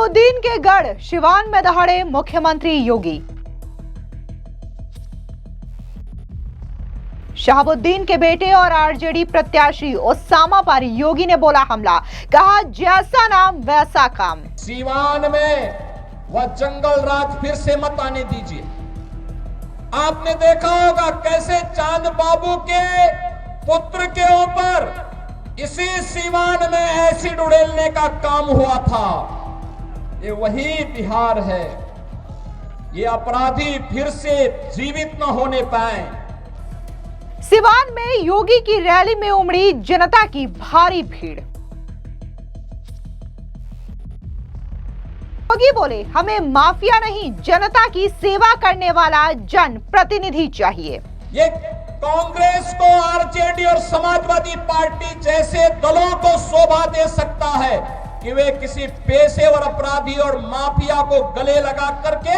शहाबुद्दीन के गढ़ सिवान में दहाड़े मुख्यमंत्री योगी। शहाबुद्दीन के बेटे और आरजेडी प्रत्याशी ओसामा पर योगी ने बोला हमला, कहा जैसा नाम वैसा काम। सिवान में वह जंगल राज फिर से मत आने दीजिए। आपने देखा होगा कैसे चांद बाबू के पुत्र के ऊपर इसी सिवान में एसिड उड़ेलने का काम हुआ था। ये वही बिहार है। ये अपराधी फिर से जीवित न होने पाए। सिवान में योगी की रैली में उमड़ी जनता की भारी भीड़। योगी बोले, हमें माफिया नहीं, जनता की सेवा करने वाला जन प्रतिनिधि चाहिए। ये कांग्रेस को आरजेडी और समाजवादी पार्टी जैसे दलों को शोभा दे सकता है कि वे किसी पेशेवर अपराधी और माफिया को गले लगा करके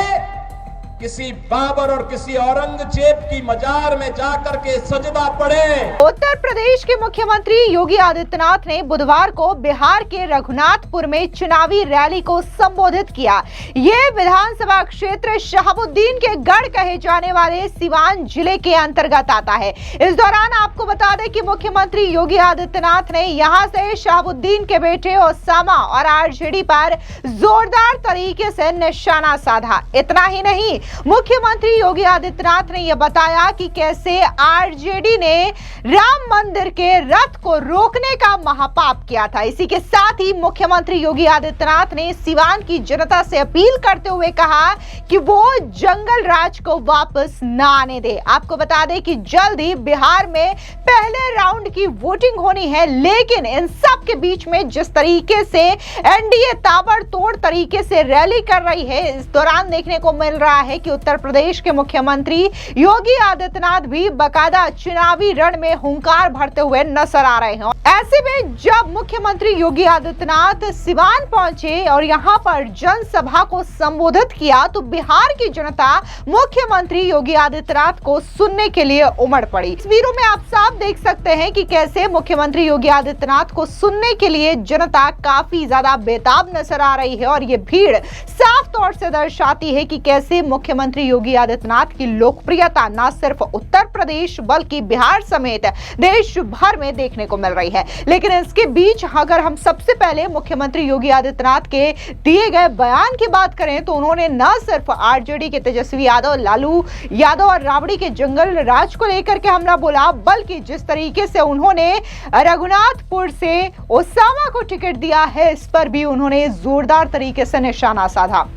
किसी बाबर और किसी औरंगजेब की मजार में जाकर के सजदा पड़े। उत्तर प्रदेश के मुख्यमंत्री योगी आदित्यनाथ ने बुधवार को बिहार के रघुनाथपुर में चुनावी रैली को संबोधित किया। ये विधानसभा क्षेत्र शहाबुद्दीन के गढ़ कहे जाने वाले सिवान जिले के अंतर्गत आता है। इस दौरान आपको बता दें कि मुख्यमंत्री योगी आदित्यनाथ ने यहां से शहाबुद्दीन के बेटे ओसामा और आरजेडी पर जोरदार तरीके से निशाना साधा। इतना ही नहीं, मुख्यमंत्री योगी आदित्यनाथ ने यह बताया कि कैसे आरजेडी ने राम मंदिर के रथ को रोकने का महापाप किया था। इसी के साथ ही मुख्यमंत्री योगी आदित्यनाथ ने सिवान की जनता से अपील करते हुए कहा कि वो जंगल राज को वापस न आने दे। आपको बता दें कि जल्द ही बिहार में पहले राउंड की वोटिंग होनी है, लेकिन इन सब के बीच में जिस तरीके से एनडीए ताबड़तोड़ तरीके से रैली कर रही है, इस दौरान देखने को मिल रहा है कि उत्तर प्रदेश के मुख्यमंत्री योगी आदित्यनाथ भी बकायदा चुनावी रण में हुंकार भरते हुए नजर आ रहे हैं। ऐसे में जब मुख्यमंत्री योगी आदित्यनाथ सिवान पहुंचे और यहां पर जनसभा को संबोधित किया तो बिहार की जनता मुख्यमंत्री योगी आदित्यनाथ को सुनने के लिए उमड़ पड़ी। तस्वीरों में आप साफ देख सकते हैं कि कैसे मुख्यमंत्री योगी आदित्यनाथ को सुनने के लिए जनता काफी ज्यादा बेताब नजर आ रही है और ये भीड़ साफ तौर से दर्शाती है कि कैसे मुख्यमंत्री योगी आदित्यनाथ की लोकप्रियता न सिर्फ उत्तर प्रदेश बल्कि बिहार समेत देश भर में देखने को मिल रही है। लेकिन इसके बीच अगर हम सबसे पहले मुख्यमंत्री योगी आदित्यनाथ के दिए गए बयान की बात करें तो उन्होंने न सिर्फ आरजेडी के तेजस्वी यादव, लालू यादव और राबड़ी के जंगल राज को लेकर के हमला बोला, बल्कि जिस तरीके से उन्होंने रघुनाथपुर से ओसामा को टिकट दिया है, इस पर भी उन्होंने जोरदार तरीके से निशाना साधा।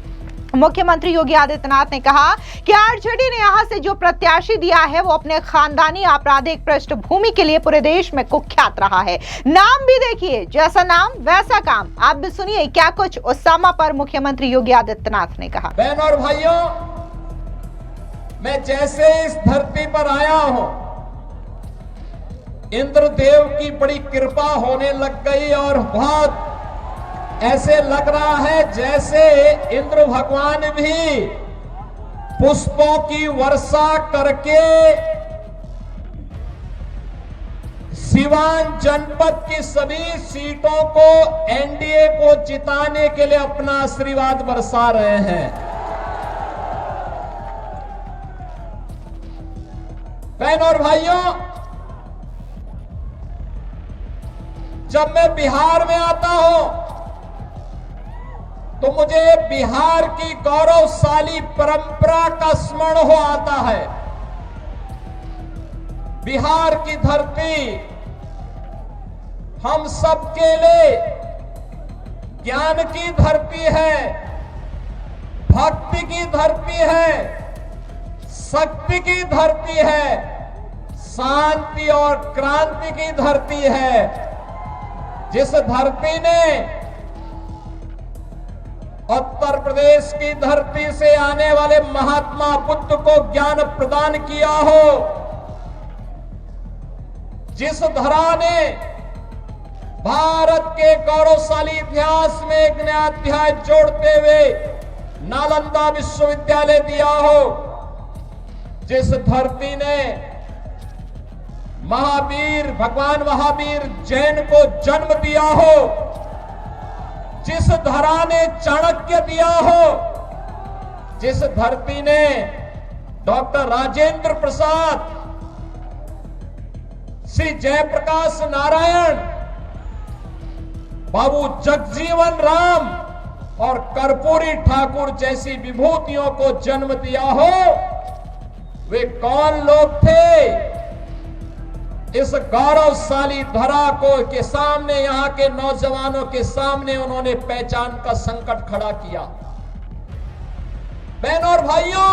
मुख्यमंत्री योगी आदित्यनाथ ने कहा कि आरजेडी ने यहां से जो प्रत्याशी दिया है वो अपने खानदानी आपराधिक पृष्ठभूमि के लिए पूरे देश में कुख्यात रहा है। नाम भी देखिए, जैसा नाम वैसा काम। आप भी सुनिए क्या कुछ ओसामा पर मुख्यमंत्री योगी आदित्यनाथ ने कहा। बहन और भाइयों, मैं जैसे इस धरती पर आया हूं, इंद्रदेव की बड़ी कृपा होने लग गई और बहुत ऐसे लग रहा है जैसे इंद्र भगवान भी पुष्पों की वर्षा करके सिवान जनपद की सभी सीटों को एनडीए को जिताने के लिए अपना आशीर्वाद बरसा रहे हैं। बहन और भाइयों, जब मैं बिहार में आता हूं तो मुझे बिहार की गौरवशाली परंपरा का स्मरण हो आता है। बिहार की धरती हम सबके लिए ज्ञान की धरती है, भक्ति की धरती है, शक्ति की धरती है, शांति और क्रांति की धरती है। जिस धरती ने उत्तर प्रदेश की धरती से आने वाले महात्मा बुद्ध को ज्ञान प्रदान किया हो, जिस धरा ने भारत के गौरवशाली इतिहास में एक नया अध्याय जोड़ते हुए नालंदा विश्वविद्यालय दिया हो, जिस धरती ने महावीर भगवान महावीर जैन को जन्म दिया हो, जिस धरा ने चाणक्य दिया हो, जिस धरती ने डॉक्टर राजेंद्र प्रसाद, श्री जयप्रकाश नारायण, बाबू जगजीवन राम और कर्पूरी ठाकुर जैसी विभूतियों को जन्म दिया हो, वे कौन लोग थे? इस गौरवशाली धरा को के सामने, यहां के नौजवानों के सामने उन्होंने पहचान का संकट खड़ा किया। बहनों और भाइयों,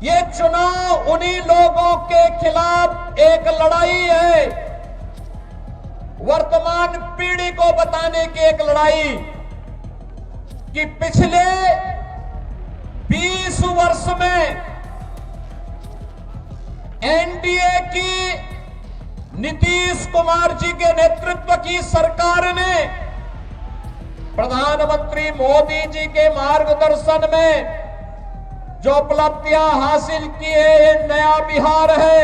ये चुनाव उन्हीं लोगों के खिलाफ एक लड़ाई है, वर्तमान पीढ़ी को बताने की एक लड़ाई कि पिछले 20 वर्ष में एनडीए की नीतीश कुमार जी के नेतृत्व की सरकार ने प्रधानमंत्री मोदी जी के मार्गदर्शन में जो उपलब्धियां हासिल की है, ये नया बिहार है,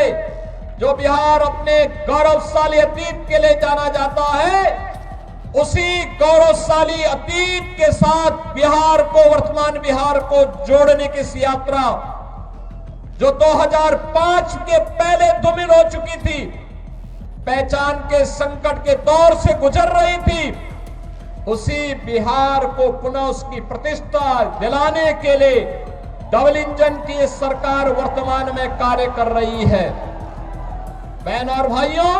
जो बिहार अपने गौरवशाली अतीत के लिए जाना जाता है। उसी गौरवशाली अतीत के साथ बिहार को, वर्तमान बिहार को जोड़ने की इस यात्रा जो 2005 के पहले धूमिल हो चुकी थी, पहचान के संकट के दौर से गुजर रही थी, उसी बिहार को पुनः उसकी प्रतिष्ठा दिलाने के लिए डबल इंजन की सरकार वर्तमान में कार्य कर रही है। बहनों और भाइयों,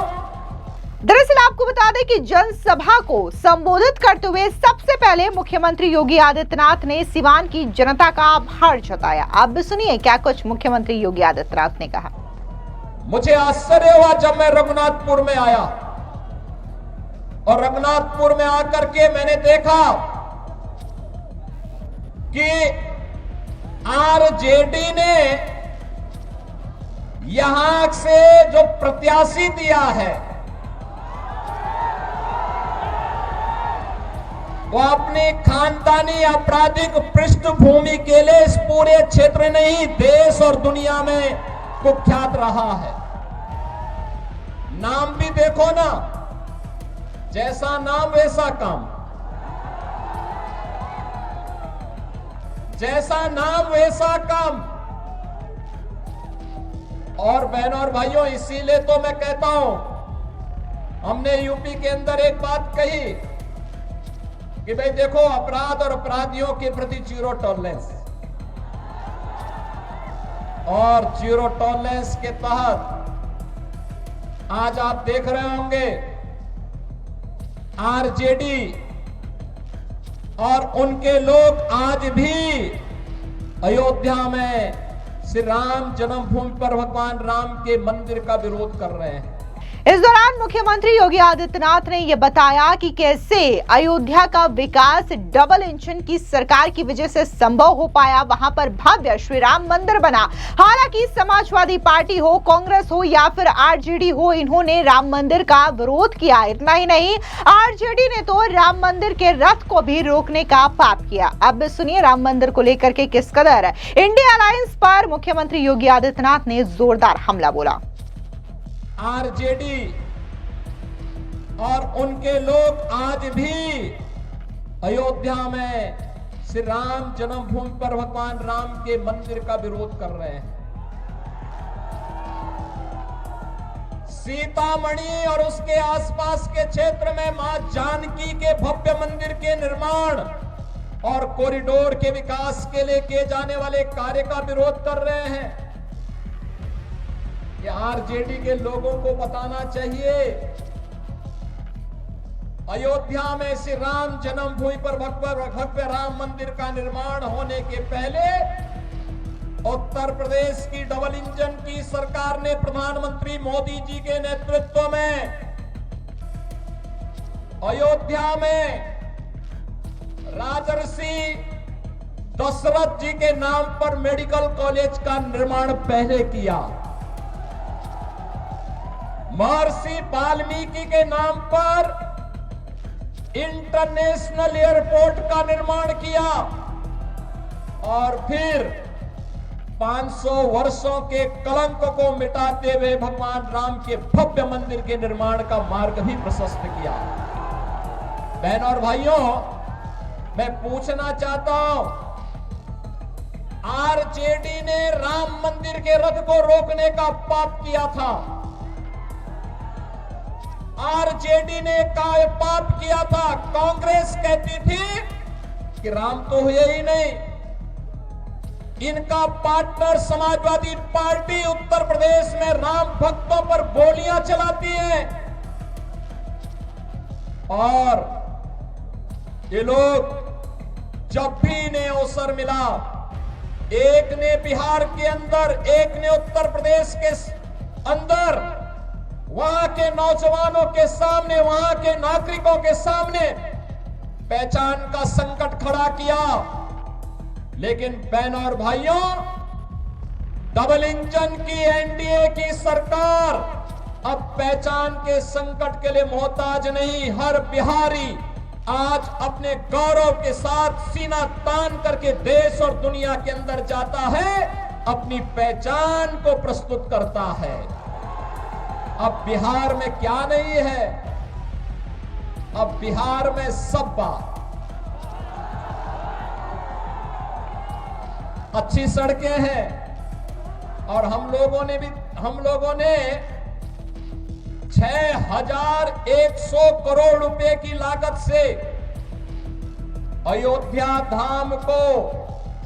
दरअसल आपको बता दें कि जनसभा को संबोधित करते हुए सबसे पहले मुख्यमंत्री योगी आदित्यनाथ ने सिवान की जनता का आभार जताया। आप भी सुनिए क्या कुछ मुख्यमंत्री योगी आदित्यनाथ ने कहा। मुझे आश्चर्य हुआ जब मैं रघुनाथपुर में आया और रघुनाथपुर में आकर के मैंने देखा कि आरजेडी ने यहां से जो प्रत्याशी दिया है वो अपनी खानदानी आपराधिक पृष्ठभूमि के लिए इस पूरे क्षेत्र नहीं, देश और दुनिया में कुख्यात रहा है। नाम भी देखो ना, जैसा नाम वैसा काम, जैसा नाम वैसा काम। और बहनों और भाइयों, इसीलिए तो मैं कहता हूं, हमने यूपी के अंदर एक बात कही कि भाई देखो, अपराध और अपराधियों के प्रति जीरो टॉलरेंस, और जीरो टॉलरेंस के तहत आज आप देख रहे होंगे आरजेडी और उनके लोग आज भी अयोध्या में श्री राम जन्मभूमि पर भगवान राम के मंदिर का विरोध कर रहे हैं। इस दौरान मुख्यमंत्री योगी आदित्यनाथ ने यह बताया कि कैसे अयोध्या का विकास डबल इंजन की सरकार की वजह से संभव हो पाया। वहां पर भव्य श्री राम मंदिर बना। हालांकि समाजवादी पार्टी हो, कांग्रेस हो या फिर आरजेडी हो, इन्होंने राम मंदिर का विरोध किया। इतना ही नहीं, आरजेडी ने तो राम मंदिर के रथ को भी रोकने का पाप किया। अब सुनिए राम मंदिर को लेकर के किस कदर इंडिया अलायंस पर मुख्यमंत्री योगी आदित्यनाथ ने जोरदार हमला बोला। आरजेडी और उनके लोग आज भी अयोध्या में श्री राम जन्मभूमि पर भगवान राम के मंदिर का विरोध कर रहे हैं। सीतामढ़ी और उसके आसपास के क्षेत्र में मां जानकी के भव्य मंदिर के निर्माण और कॉरिडोर के विकास के लिए किए जाने वाले कार्य का विरोध कर रहे हैं। ये आरजेडी के लोगों को बताना चाहिए, अयोध्या में श्री राम जन्मभूमि पर भव्य राम मंदिर का निर्माण होने के पहले उत्तर प्रदेश की डबल इंजन की सरकार ने प्रधानमंत्री मोदी जी के नेतृत्व में अयोध्या में राजर्षि दशरथ जी के नाम पर मेडिकल कॉलेज का निर्माण पहले किया। महर्षि वाल्मीकि के नाम पर इंटरनेशनल एयरपोर्ट का निर्माण किया और फिर 500 वर्षों के कलंक को मिटाते हुए भगवान राम के भव्य मंदिर के निर्माण का मार्ग भी प्रशस्त किया। बहन और भाइयों, मैं पूछना चाहता हूं, आरजेडी ने राम मंदिर के रथ को रोकने का पाप किया था। आरजेडी ने पाप किया था। कांग्रेस कहती थी कि राम तो हुए ही नहीं। इनका पार्टनर समाजवादी पार्टी उत्तर प्रदेश में राम भक्तों पर गोलियां चलाती है और ये लोग जब भी इन्हें अवसर मिला, एक ने बिहार के अंदर, एक ने उत्तर प्रदेश के अंदर, वहां के नौजवानों के सामने, वहां के नागरिकों के सामने पहचान का संकट खड़ा किया। लेकिन बहन और भाइयों, डबल इंजन की एनडीए की सरकार अब पहचान के संकट के लिए मोहताज नहीं। हर बिहारी आज अपने गौरव के साथ सीना तान करके देश और दुनिया के अंदर जाता है, अपनी पहचान को प्रस्तुत करता है। अब बिहार में क्या नहीं है? अब बिहार में सब बात, अच्छी सड़कें हैं और हम लोगों ने 6100 करोड़ रुपए की लागत से अयोध्या धाम को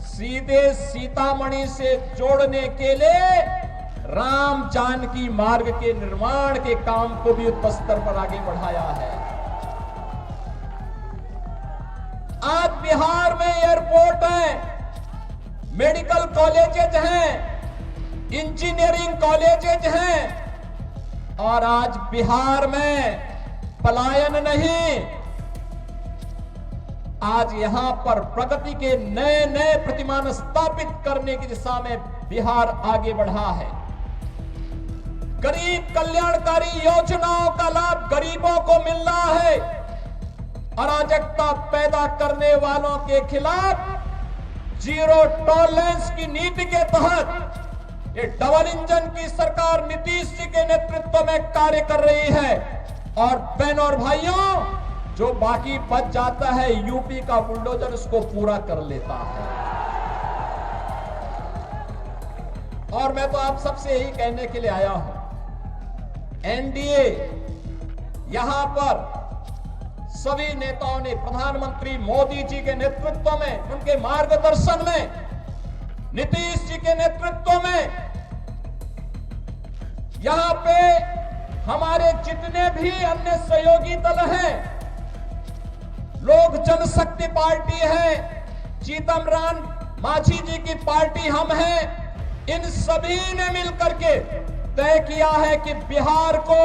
सीधे सीतामढ़ी से जोड़ने के लिए राम जानकी मार्ग के निर्माण के काम को भी युद्ध स्तर पर आगे बढ़ाया है। आज बिहार में एयरपोर्ट है, मेडिकल कॉलेजेज हैं, इंजीनियरिंग कॉलेजेज हैं और आज बिहार में पलायन नहीं, आज यहां पर प्रगति के नए नए प्रतिमान स्थापित करने की दिशा में बिहार आगे बढ़ा है। गरीब कल्याणकारी योजनाओं का लाभ गरीबों को मिल रहा है। अराजकता पैदा करने वालों के खिलाफ जीरो टॉलरेंस की नीति के तहत ये डबल इंजन की सरकार नीतीश जी के नेतृत्व में कार्य कर रही है। और बहन और भाइयों, जो बाकी बच जाता है, यूपी का बुलडोजर उसको पूरा कर लेता है। और मैं तो आप सबसे यही कहने के लिए आया हूं, एनडीए यहां पर सभी नेताओं ने प्रधानमंत्री मोदी जी के नेतृत्व में, उनके मार्गदर्शन में, नीतीश जी के नेतृत्व में यहां पे हमारे जितने भी अन्य सहयोगी दल हैं, लोक जनशक्ति पार्टी है, जीतन राम मांझी जी की पार्टी हम हैं, इन सभी ने मिलकर के तय किया है कि बिहार को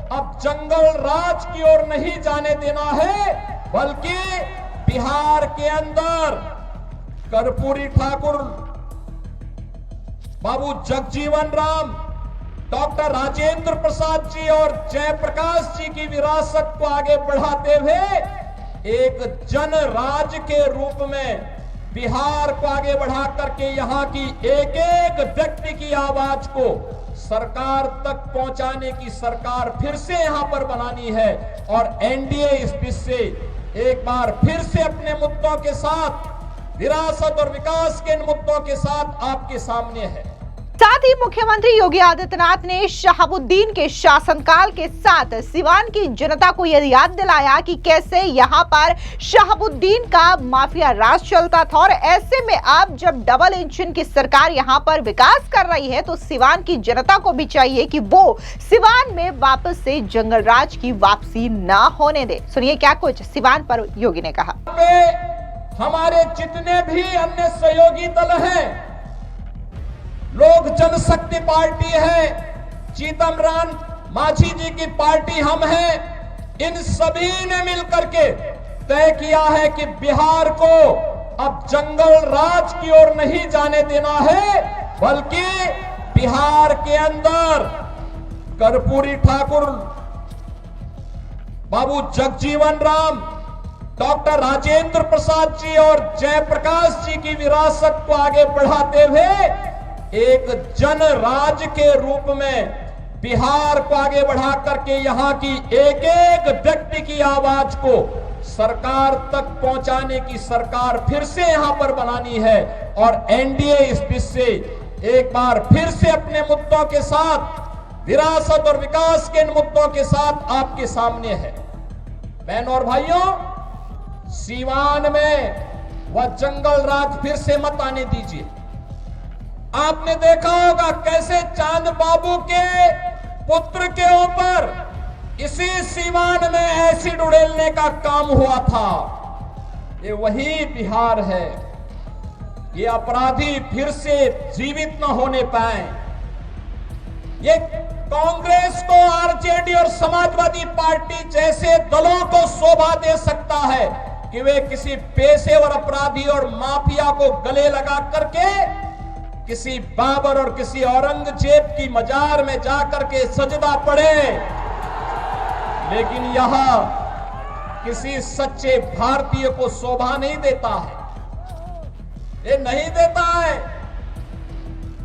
अब जंगल राज की ओर नहीं जाने देना है, बल्कि बिहार के अंदर कर्पूरी ठाकुर, बाबू जगजीवन राम, डॉक्टर राजेंद्र प्रसाद जी और जयप्रकाश जी की विरासत को आगे बढ़ाते हुए एक जन राज के रूप में बिहार को आगे बढ़ा करके यहां की एक एक व्यक्ति की आवाज को सरकार तक पहुंचाने की सरकार फिर से यहां पर बनानी है। और एनडीए इस बीच से एक बार फिर से अपने मुद्दों के साथ, विरासत और विकास के इन मुद्दों के साथ आपके सामने है। साथ ही मुख्यमंत्री योगी आदित्यनाथ ने शहाबुद्दीन के शासनकाल के साथ सिवान की जनता को यह याद दिलाया कि कैसे यहां पर शहाबुद्दीन का माफिया राज चलता था। और ऐसे में अब जब डबल इंजन की सरकार यहां पर विकास कर रही है, तो सिवान की जनता को भी चाहिए कि वो सिवान में वापस से जंगल राज की वापसी ना होने दे। सुनिए क्या कुछ सिवान पर योगी ने कहा। हमारे जितने भी अन्य सहयोगी दल हैं, लोक जनशक्ति पार्टी है, जीतन राम मांझी जी की पार्टी हम हैं, इन सभी ने मिलकर के तय किया है कि बिहार को अब जंगल राज की ओर नहीं जाने देना है, बल्कि बिहार के अंदर कर्पूरी ठाकुर, बाबू जगजीवन राम, डॉक्टर राजेंद्र प्रसाद जी और जयप्रकाश जी की विरासत को आगे बढ़ाते हुए एक जन राज के रूप में बिहार को आगे बढ़ा करके यहां की एक एक व्यक्ति की आवाज को सरकार तक पहुंचाने की सरकार फिर से यहां पर बनानी है और एनडीए इस बीच से एक बार फिर से अपने मुद्दों के साथ, विरासत और विकास के इन मुद्दों के साथ आपके सामने है। बहनों और भाइयों, सीवान में वह जंगल राज फिर से मत आने दीजिए। आपने देखा होगा कैसे चांद बाबू के पुत्र के ऊपर इसी सीवान में एसिड उड़ेलने का काम हुआ था। ये वही बिहार है। ये अपराधी फिर से जीवित न होने पाए। ये कांग्रेस को, आरजेडी और समाजवादी पार्टी जैसे दलों को शोभा दे सकता है कि वे किसी पेशेवर अपराधी और माफिया को गले लगा करके किसी बाबर और किसी औरंगजेब की मजार में जाकर के सजदा पड़े, लेकिन यह किसी सच्चे भारतीय को शोभा नहीं देता है। ये नहीं देता है।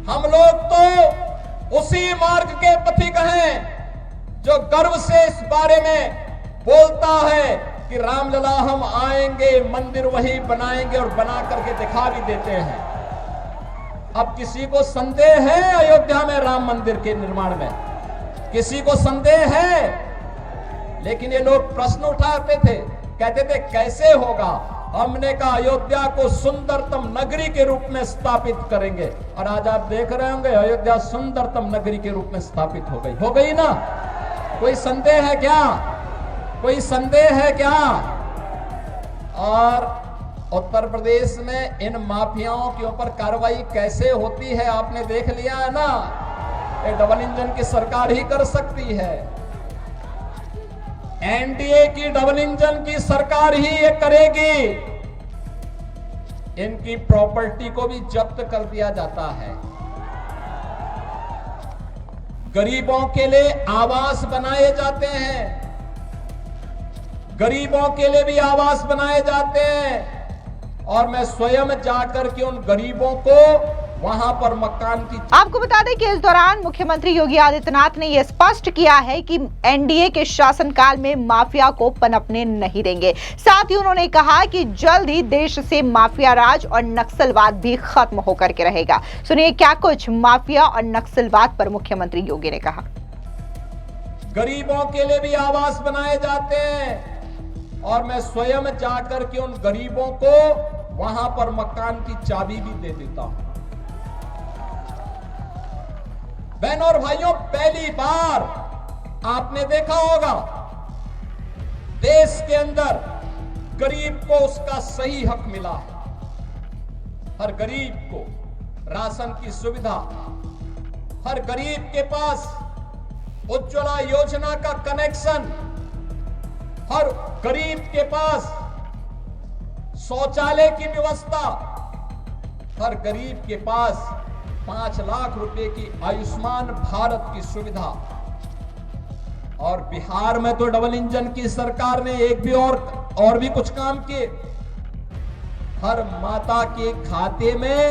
हम लोग तो उसी मार्ग के पथिक हैं जो गर्व से इस बारे में बोलता है कि रामलला हम आएंगे, मंदिर वही बनाएंगे और बना करके दिखा भी देते हैं। अब किसी को संदेह है अयोध्या में राम मंदिर के निर्माण में? किसी को संदेह है? लेकिन ये लोग प्रश्न उठाते थे, कहते थे कैसे होगा? हमने कहा अयोध्या को सुंदरतम नगरी के रूप में स्थापित करेंगे, और आज आप देख रहे होंगे अयोध्या सुंदरतम नगरी के रूप में स्थापित हो गई ना? कोई संदेह है क्या? कोई संदेह है क्या? और उत्तर प्रदेश में इन माफियाओं के ऊपर कार्रवाई कैसे होती है आपने देख लिया है ना? ये डबल इंजन की सरकार ही कर सकती है। एनडीए की डबल इंजन की सरकार ही ये करेगी। इनकी प्रॉपर्टी को भी जब्त कर दिया जाता है। गरीबों के लिए आवास बनाए जाते हैं, गरीबों के लिए भी आवास बनाए जाते हैं, और मैं स्वयं जाकर के उन गरीबों को वहां पर मकान की। आपको बता दें कि इस दौरान मुख्यमंत्री योगी आदित्यनाथ ने यह स्पष्ट किया है कि एनडीए के शासनकाल में माफिया को पनपने नहीं देंगे। साथ ही उन्होंने कहा कि जल्द ही देश से माफिया राज और नक्सलवाद भी खत्म होकर के रहेगा। सुनिए क्या कुछ माफिया और नक्सलवाद पर मुख्यमंत्री योगी ने कहा। गरीबों के लिए भी आवास बनाए जाते हैं, और मैं स्वयं जाकर के उन गरीबों को वहां पर मकान की चाबी भी दे देता हूं। बहनों और भाइयों, पहली बार आपने देखा होगा देश के अंदर गरीब को उसका सही हक मिला है। हर गरीब को राशन की सुविधा, हर गरीब के पास उज्ज्वला योजना का कनेक्शन, हर गरीब के पास शौचालय की व्यवस्था, हर गरीब के पास 5 लाख रुपए की आयुष्मान भारत की सुविधा। और बिहार में तो डबल इंजन की सरकार ने एक भी और भी कुछ काम किए। हर माता के खाते में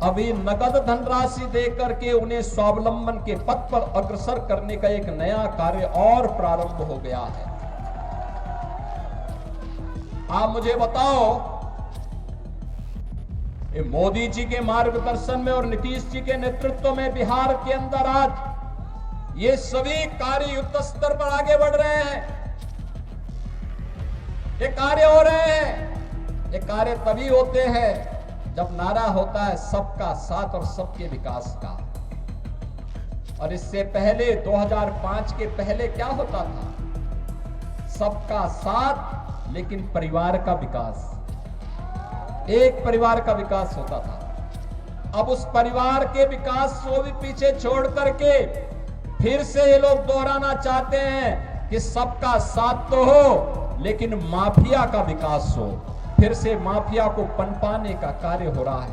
अभी नगद धनराशि देकर के उन्हें स्वावलंबन के पथ पर अग्रसर करने का एक नया कार्य और प्रारंभ हो गया है। आप मुझे बताओ, ये मोदी जी के मार्गदर्शन में और नीतीश जी के नेतृत्व में बिहार के अंदर आज ये सभी कार्य युद्ध स्तर पर आगे बढ़ रहे हैं। ये कार्य हो रहे हैं। ये कार्य तभी होते हैं जब नारा होता है सबका साथ और सबके विकास का। और इससे पहले 2005 के पहले क्या होता था? सबका साथ लेकिन परिवार का विकास, एक परिवार का विकास होता था। अब उस परिवार के विकास को भी पीछे छोड़ करके फिर से ये लोग दोहराना चाहते हैं कि सबका साथ तो हो लेकिन माफिया का विकास हो। फिर से माफिया को पनपाने का कार्य हो रहा है।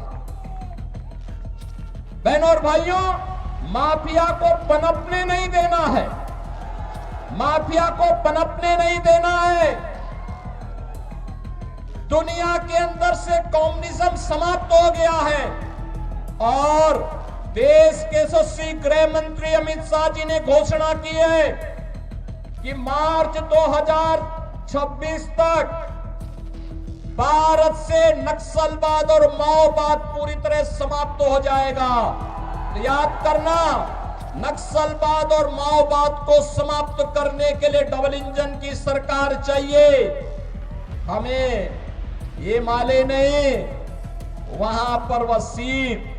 बहनों और भाइयों, माफिया को पनपने नहीं देना है। माफिया को पनपने नहीं देना है। दुनिया के अंदर से कम्युनिज्म समाप्त हो गया है और देश के यशस्वी गृह मंत्री अमित शाह जी ने घोषणा की है कि मार्च 2026 तक भारत से नक्सलवाद और माओवाद पूरी तरह समाप्त हो जाएगा। तो याद करना, नक्सलवाद और माओवाद को समाप्त करने के लिए डबल इंजन की सरकार चाहिए। हमें ये माले नहीं, वहां पर वह सीट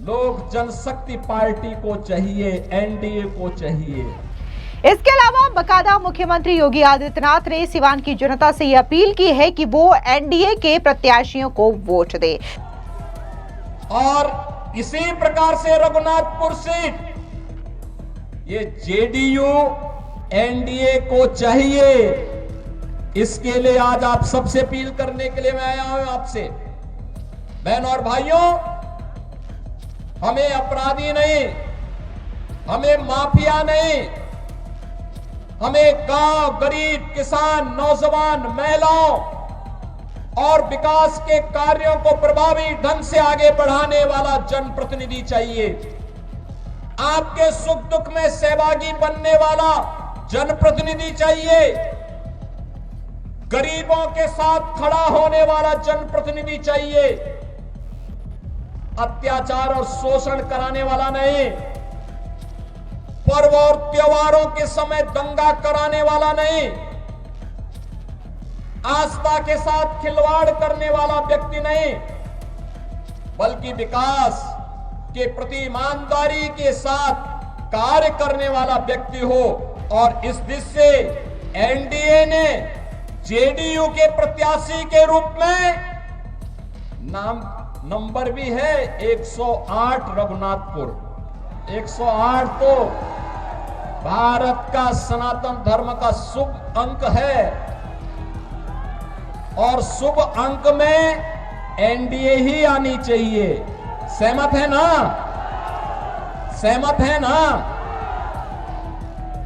लोक जनशक्ति पार्टी को चाहिए, एनडीए को चाहिए। इसके अलावा बकायदा मुख्यमंत्री योगी आदित्यनाथ ने सिवान की जनता से यह अपील की है कि वो एनडीए के प्रत्याशियों को वोट दे। और इसी प्रकार से रघुनाथपुर सीट ये जेडीयू एनडीए को चाहिए। इसके लिए आज आप सबसे अपील करने के लिए मैं आया हूं आपसे। बहनों और भाइयों, हमें अपराधी नहीं, हमें माफिया नहीं, हमें गांव, गरीब, किसान, नौजवान, महिलाओं और विकास के कार्यों को प्रभावी ढंग से आगे बढ़ाने वाला जनप्रतिनिधि चाहिए। आपके सुख दुख में सहभागी बनने वाला जनप्रतिनिधि चाहिए। गरीबों के साथ खड़ा होने वाला जनप्रतिनिधि चाहिए। अत्याचार और शोषण कराने वाला नहीं, पर्व और त्योहारों के समय दंगा कराने वाला नहीं, आस्था के साथ खिलवाड़ करने वाला व्यक्ति नहीं, बल्कि विकास के प्रति ईमानदारी के साथ कार्य करने वाला व्यक्ति हो। और इस दिशा से एनडीए ने जेडीयू के प्रत्याशी के रूप में नंबर भी है 108 रघुनाथपुर। 108 तो भारत का सनातन धर्म का शुभ अंक है और शुभ अंक में एनडीए ही आनी चाहिए। सहमत है ना? सहमत है ना?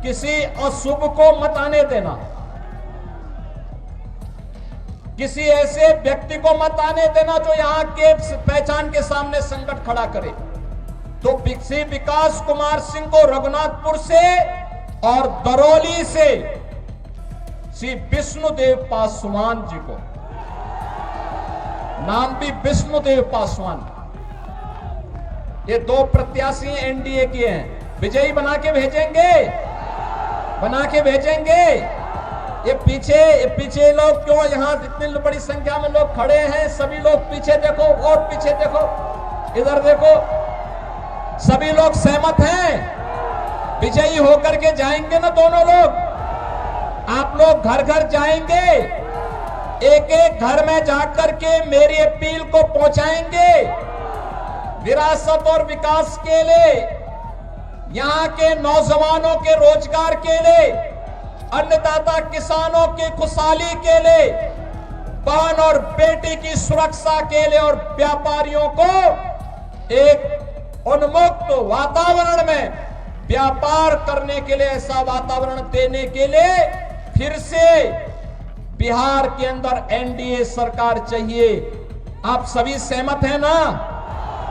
किसी अशुभ को मत आने देना, किसी ऐसे व्यक्ति को मत आने देना जो यहां के पहचान के सामने संकट खड़ा करे। तो श्री विकास कुमार सिंह को रघुनाथपुर से और दरौली से श्री विष्णुदेव पासवान जी को, नाम भी विष्णुदेव पासवान, ये दो प्रत्याशी एनडीए के हैं। विजयी बना के भेजेंगे, बना के भेजेंगे। ये पीछे लोग क्यों, यहां इतनी बड़ी संख्या में लोग खड़े हैं, सभी लोग पीछे देखो और पीछे देखो, इधर देखो, सभी लोग सहमत हैं? विजयी होकर के जाएंगे ना दोनों लोग? आप लोग घर घर जाएंगे, एक एक घर में जाकर के मेरी अपील को पहुंचाएंगे। विरासत और विकास के लिए, यहां के नौजवानों के रोजगार के लिए, अन्नदाता किसानों की खुशहाली के लिए, बहन और बेटी की सुरक्षा के लिए और व्यापारियों को एक उन्मुक्त वातावरण में व्यापार करने के लिए, ऐसा वातावरण देने के लिए फिर से बिहार के अंदर एनडीए सरकार चाहिए। आप सभी सहमत हैं ना?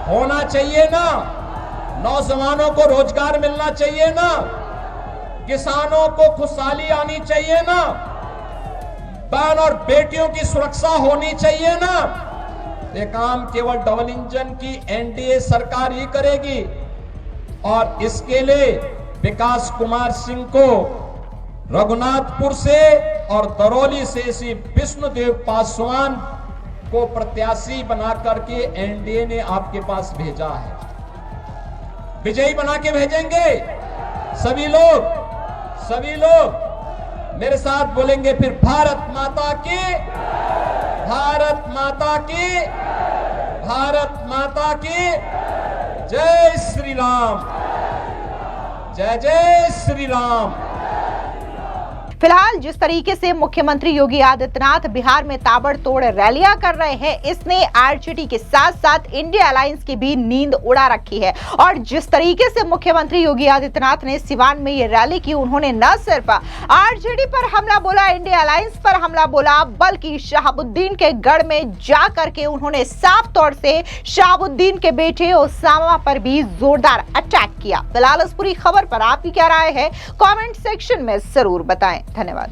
होना चाहिए ना? नौजवानों को रोजगार मिलना चाहिए ना? किसानों को खुशहाली आनी चाहिए ना? बहन और बेटियों की सुरक्षा होनी चाहिए ना? ये काम केवल डबल इंजन की एनडीए सरकार ही करेगी। और इसके लिए विकास कुमार सिंह को रघुनाथपुर से और दरौली से श्री विष्णुदेव पासवान को प्रत्याशी बना करके एनडीए ने आपके पास भेजा है। विजयी बना के भेजेंगे। सभी लोग मेरे साथ बोलेंगे फिर, भारत माता की, भारत माता की, भारत माता की जय श्री राम, जय जय श्री राम। फिलहाल जिस तरीके से मुख्यमंत्री योगी आदित्यनाथ बिहार में ताबड़तोड़ रैलियां कर रहे हैं, इसने आरजेडी के साथ साथ इंडिया अलायंस की भी नींद उड़ा रखी है। और जिस तरीके से मुख्यमंत्री योगी आदित्यनाथ ने सिवान में ये रैली की, उन्होंने न सिर्फ आरजेडी पर हमला बोला, इंडिया अलायंस पर हमला बोला, बल्कि शहाबुद्दीन के गढ़ में जा करके उन्होंने साफ तौर से शहाबुद्दीन के बेटे ओसामा पर भी जोरदार अटैक किया। फिलहाल इस पूरी खबर पर आपकी क्या राय है, कमेंट सेक्शन में जरूर बताएं। धन्यवाद।